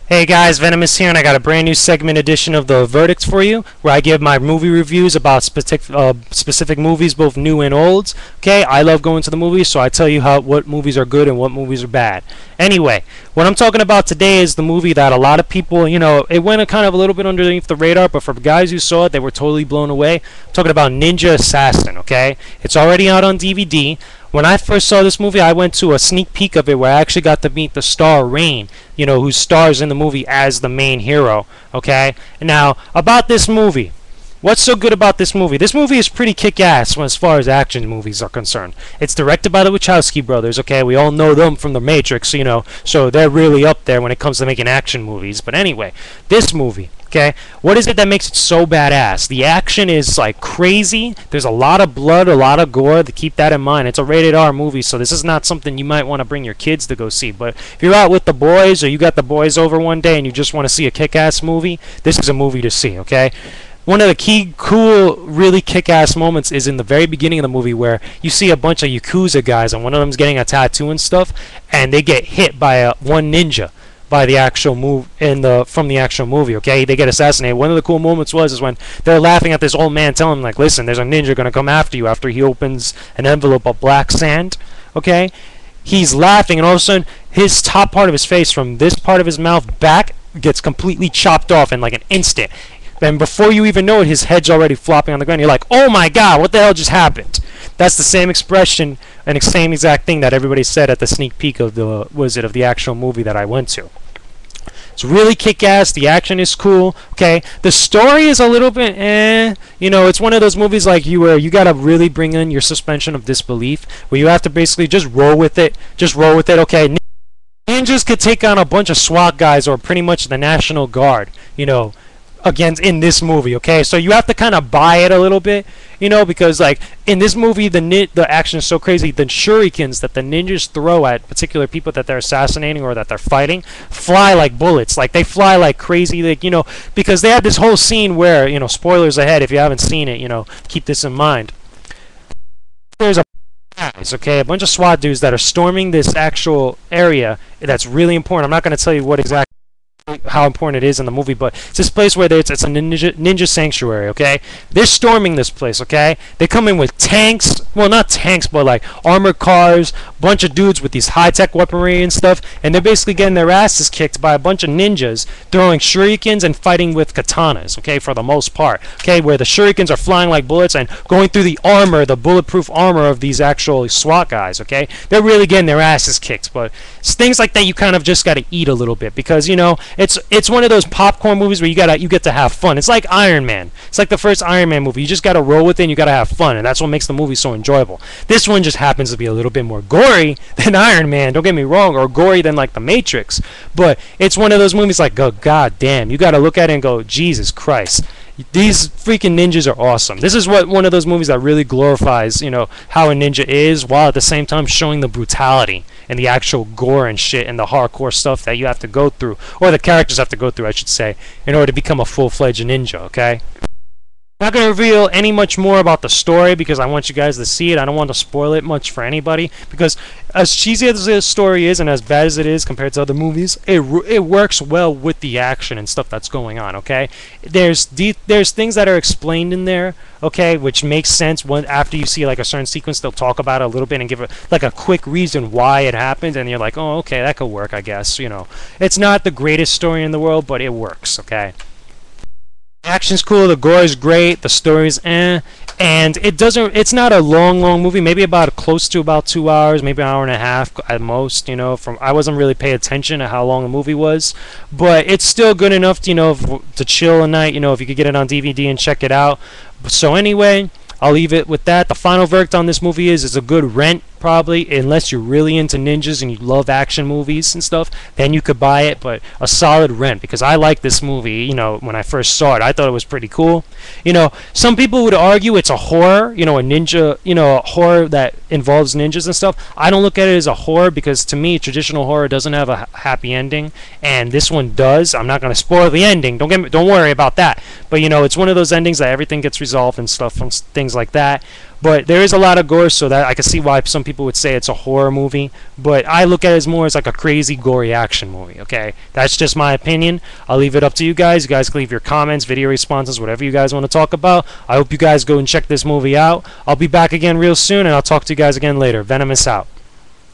Hey guys, Venomous here, and I got a brand new segment edition of the Verdicts for you, where I give my movie reviews about specific movies, both new and old. Okay, I love going to the movies, so I tell you what movies are good and what movies are bad. Anyway, what I'm talking about today is the movie that a lot of people, it went kind of a little bit underneath the radar, but for guys who saw it, they were totally blown away. I'm talking about Ninja Assassin. Okay, it's already out on DVD. When I first saw this movie, I went to a sneak peek of it where I actually got to meet the star Rain, who stars in the movie as the main hero. Okay? Now, about this movie. What's so good about this movie? This movie is pretty kick-ass as far as action movies are concerned. It's directed by the Wachowski brothers, okay? We all know them from The Matrix, so they're really up there when it comes to making action movies. But anyway, this movie, okay? What is it that makes it so badass? The action is like crazy. There's a lot of blood, a lot of gore. To keep that in mind. It's a rated R movie, so this is not something you might want to bring your kids to go see. But if you're out with the boys or you got the boys over one day and you just want to see a kick-ass movie, this is a movie to see, okay? One of the key, cool, really kick-ass moments is in the very beginning of the movie where you see a bunch of Yakuza guys and one of them's getting a tattoo and stuff, and they get hit by one ninja by the actual from the actual movie. Okay, they get assassinated. One of the cool moments is when they're laughing at this old man telling him, like, listen, there's a ninja gonna come after you after he opens an envelope of black sand. Okay, he's laughing, and all of a sudden his top part of his face from this part of his mouth back gets completely chopped off in like an instant. And before you even know it, his head's already flopping on the ground. You're like, oh my god, what the hell just happened? That's the same expression and the same exact thing that everybody said at the sneak peek of the actual movie that I went to. It's really kick-ass. The action is cool. Okay, the story is a little bit it's one of those movies like where you gotta really bring in your suspension of disbelief, where you have to basically just roll with it. Okay, ninjas could take on a bunch of SWAT guys or pretty much the National Guard. Again, in this movie, okay? So you have to kind of buy it a little bit, because like in this movie the action is so crazy. The shurikens that the ninjas throw at particular people that they're assassinating or that they're fighting fly like bullets. Like they fly like crazy, like, because they have this whole scene where, spoilers ahead if you haven't seen it, keep this in mind. There's a a bunch of SWAT dudes that are storming this actual area that's really important. I'm not going to tell you how important it is in the movie, but it's this place where it's a ninja sanctuary. Okay, they're storming this place. Okay, they come in with tanks, well, not tanks, but like armored cars, bunch of dudes with these high-tech weaponry and stuff, and they're basically getting their asses kicked by a bunch of ninjas throwing shurikens and fighting with katanas. Okay, for the most part. Okay, where the shurikens are flying like bullets and going through the armor, the bulletproof armor of these actual SWAT guys. Okay, they're really getting their asses kicked. But it's things like that you kind of just got to eat a little bit, because it's one of those popcorn movies where you get to have fun. It's like Iron Man. It's like the first Iron Man movie. You just got to roll with it and you got to have fun, and that's what makes the movie so enjoyable. This one just happens to be a little bit more gory than Iron Man, don't get me wrong, or gory than like The Matrix, but it's one of those movies like, oh, god damn, you got to look at it and go, Jesus Christ. These freaking ninjas are awesome. This is one of those movies that really glorifies, how a ninja is, while at the same time showing the brutality and the actual gore and shit and the hardcore stuff that you have to go through, or the characters have to go through, I should say, in order to become a full-fledged ninja, okay? I'm not going to reveal any much more about the story because I want you guys to see it. I don't want to spoil it much for anybody, because as cheesy as the story is and as bad as it is compared to other movies, it works well with the action and stuff that's going on, okay? There's things that are explained in there, okay, which makes sense when after you see like a certain sequence. They'll talk about it a little bit and give it like a quick reason why it happened, and you're like, oh, okay, that could work, I guess. It's not the greatest story in the world, but it works, okay? Action's cool, the gore is great, the story's and it's not a long movie, maybe close to about 2 hours, maybe an hour and a half at most. I wasn't really paying attention to how long the movie was, but it's still good enough to chill a night, if you could get it on DVD and check it out. So anyway, I'll leave it with that. The final verdict on this movie is it's a good rent, probably, unless you're really into ninjas and you love action movies and stuff, then you could buy it, but a solid rent, because I like this movie. When I first saw it, I thought it was pretty cool. Some people would argue it's a horror, a ninja, a horror that involves ninjas and stuff. I don't look at it as a horror, because to me, traditional horror doesn't have a happy ending, and this one does. I'm not going to spoil the ending, don't worry about that, But you know, it's one of those endings that everything gets resolved and stuff and things like that. But there is a lot of gore, so that I can see why some people would say it's a horror movie. But I look at it as more as like a crazy, gory action movie. Okay, that's just my opinion. I'll leave it up to you guys. You guys can leave your comments, video responses, whatever you guys want to talk about. I hope you guys go and check this movie out. I'll be back again real soon, and I'll talk to you guys again later. Venomous out.